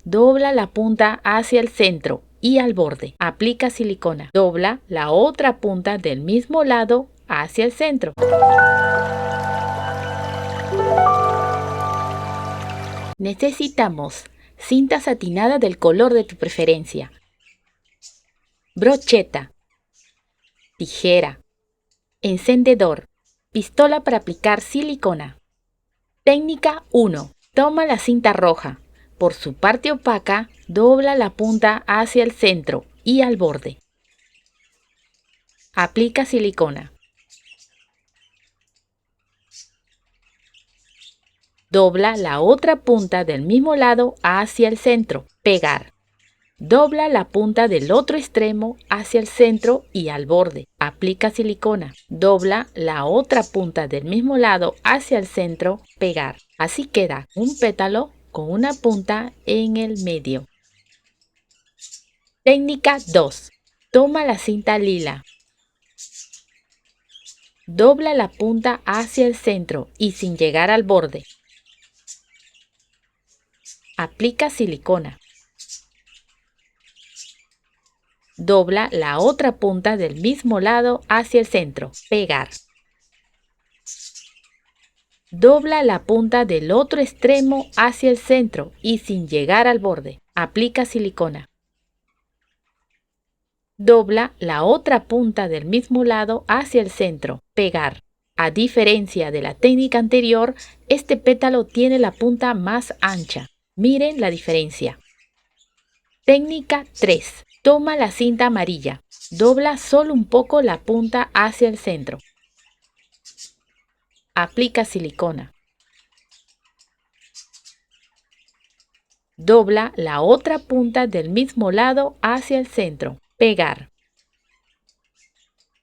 Dobla la punta hacia el centro y al borde. Aplica silicona. Dobla la otra punta del mismo lado hacia el centro. Necesitamos cinta satinada del color de tu preferencia, brocheta, tijera, encendedor, pistola para aplicar silicona. Técnica 1. Toma la cinta roja. Por su parte opaca, dobla la punta hacia el centro y al borde. Aplica silicona. Dobla la otra punta del mismo lado hacia el centro. Pegar. Dobla la punta del otro extremo hacia el centro y al borde. Aplica silicona. Dobla la otra punta del mismo lado hacia el centro. Pegar. Así queda un pétalo con una punta en el medio. Técnica 2. Toma la cinta lila. Dobla la punta hacia el centro y sin llegar al borde. Aplica silicona. Dobla la otra punta del mismo lado hacia el centro. Pegar. Dobla la punta del otro extremo hacia el centro y sin llegar al borde. Aplica silicona. Dobla la otra punta del mismo lado hacia el centro. Pegar. A diferencia de la técnica anterior, este pétalo tiene la punta más ancha. Miren la diferencia. Técnica 3. Toma la cinta amarilla. Dobla solo un poco la punta hacia el centro. Aplica silicona. Dobla la otra punta del mismo lado hacia el centro. Pegar.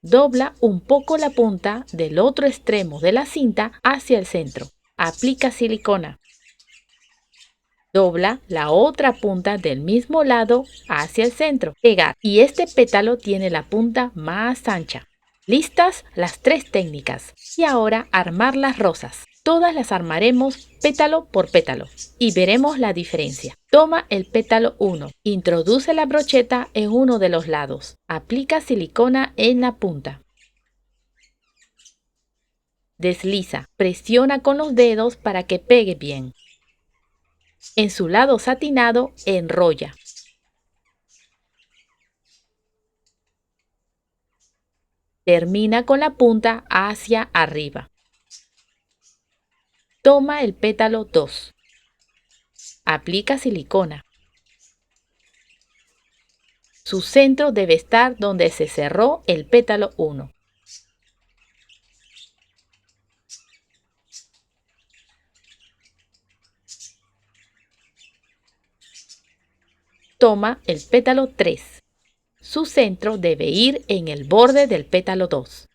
Dobla un poco la punta del otro extremo de la cinta hacia el centro. Aplica silicona. Dobla la otra punta del mismo lado hacia el centro. Pegar. Y este pétalo tiene la punta más ancha. ¿Listas las 3 técnicas? Y ahora armar las rosas. Todas las armaremos pétalo por pétalo y veremos la diferencia. Toma el pétalo 1. Introduce la brocheta en uno de los lados. Aplica silicona en la punta. Desliza. Presiona con los dedos para que pegue bien. En su lado satinado, enrolla. Termina con la punta hacia arriba. Toma el pétalo 2. Aplica silicona. Su centro debe estar donde se cerró el pétalo 1. Toma el pétalo 3. Su centro debe ir en el borde del pétalo 2.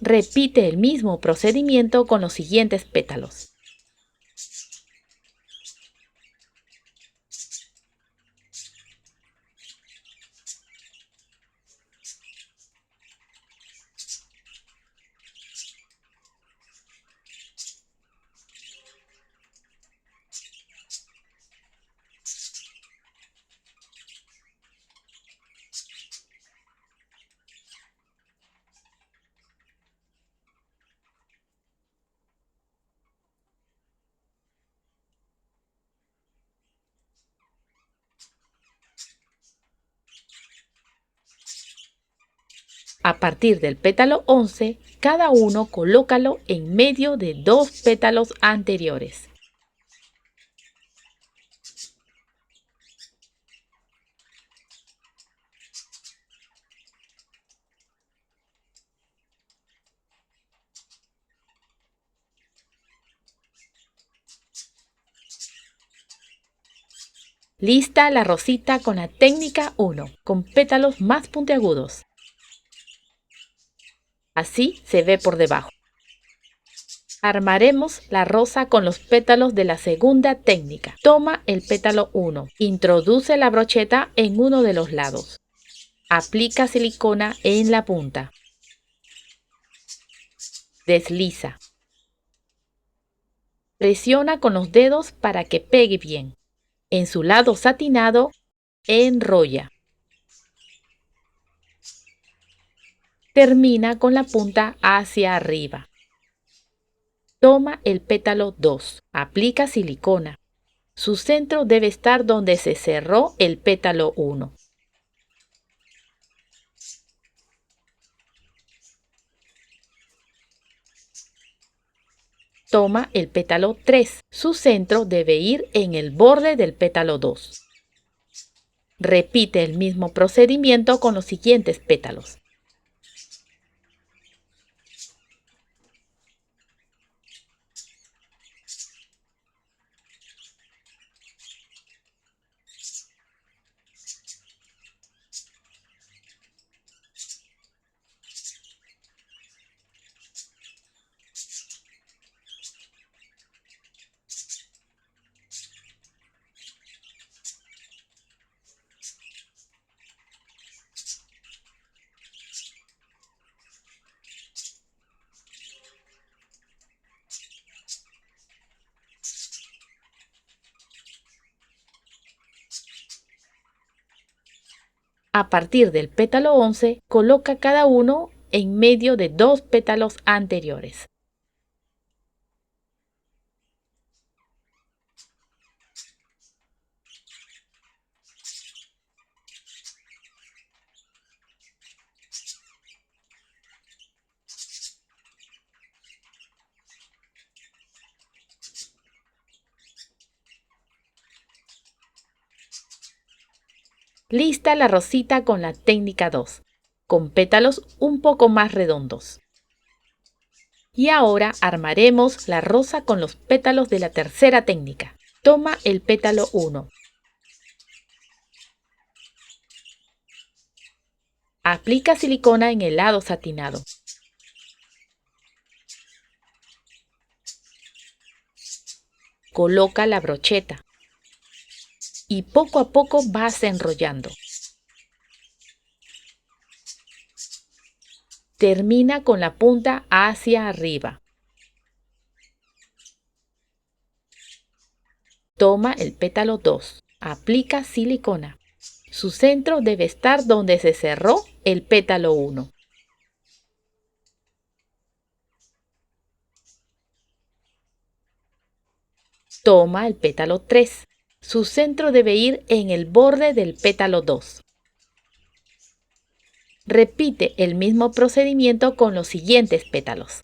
Repite el mismo procedimiento con los siguientes pétalos. A partir del pétalo 11, cada uno colócalo en medio de 2 pétalos anteriores. Lista la rosita con la técnica 1, con pétalos más puntiagudos. Así se ve por debajo. Armaremos la rosa con los pétalos de la segunda técnica. Toma el pétalo 1. Introduce la brocheta en uno de los lados. Aplica silicona en la punta. Desliza. Presiona con los dedos para que pegue bien. En su lado satinado, enrolla. Termina con la punta hacia arriba. Toma el pétalo 2. Aplica silicona. Su centro debe estar donde se cerró el pétalo 1. Toma el pétalo 3. Su centro debe ir en el borde del pétalo 2. Repite el mismo procedimiento con los siguientes pétalos. A partir del pétalo 11, coloca cada uno en medio de 2 pétalos anteriores. Lista la rosita con la técnica 2, con pétalos un poco más redondos. Y ahora armaremos la rosa con los pétalos de la tercera técnica. Toma el pétalo 1. Aplica silicona en el lado satinado. Coloca la brocheta. Y poco a poco vas enrollando. Termina con la punta hacia arriba. Toma el pétalo 2. Aplica silicona. Su centro debe estar donde se cerró el pétalo 1. Toma el pétalo 3. Su centro debe ir en el borde del pétalo 2. Repite el mismo procedimiento con los siguientes pétalos.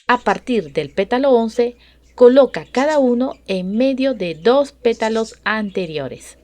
A partir del pétalo 11, coloca cada uno en medio de 2 pétalos anteriores.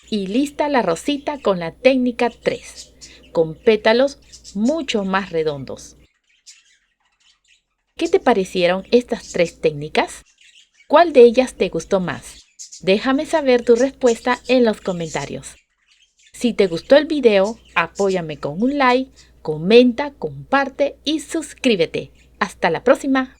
Y lista la rosita con la técnica 3, con pétalos mucho más redondos. ¿Qué te parecieron estas 3 técnicas? ¿Cuál de ellas te gustó más? Déjame saber tu respuesta en los comentarios. Si te gustó el video, apóyame con un like, comenta, comparte y suscríbete. ¡Hasta la próxima!